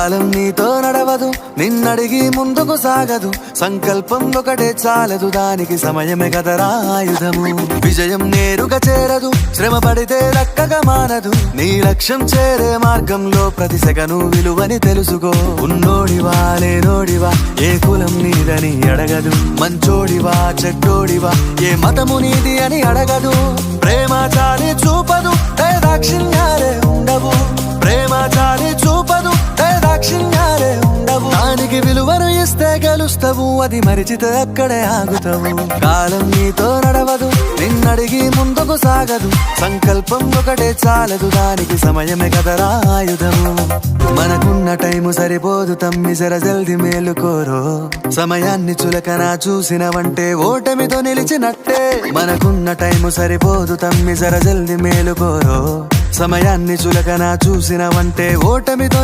కాలం నీతో నడవదు, నిన్నడిగి ముందుకు సాగదు. సంకల్పం ఒకటే చాలదు, దానికి సమయమే కదరా ఆయుధము. విజయం నేరుగా చేరదు, శ్రమ పడితే దక్కగా మానదు. నీ లక్ష్యం చేరే మార్గంలో ప్రతి సెకను విలువని తెలుసుకో. ఉన్నోడివా లేనోడివా, ఏ కులం నీదని అడగదు. మంచోడివా చెడ్డోడివా, ఏ మతము నీది అని అడగదు. ప్రేమ చాలి చూపదు, దాక్షిణ్యాలే ఉండవు. ప్రేమ చాలి చూపదు, దాక్షిణ్యాలే ఉండవు. దానికి విలువను ఇస్తే గెలుస్తావు, అది మరిచితే అక్కడే ఆగుతావు. కాలం నీతో నడవదు, నిన్నడిగి ముందుకు సాగదు. సంకల్పం ఒకటే చాలదు, దానికి సమయమే కదరా ఆయుధము. మనకున్న టైము సరిపోదు తమ్మి, జర జల్ది మేలుకోరో. సమయాన్ని చులకన చూసినవంటే ఓటమితో నిలిచినట్టే. మనకున్న టైము సరిపోదు తమ్మి, జర జల్ది మేలుకోరో. సమయాన్ని చులకన చూసినవంటే ఓటమితో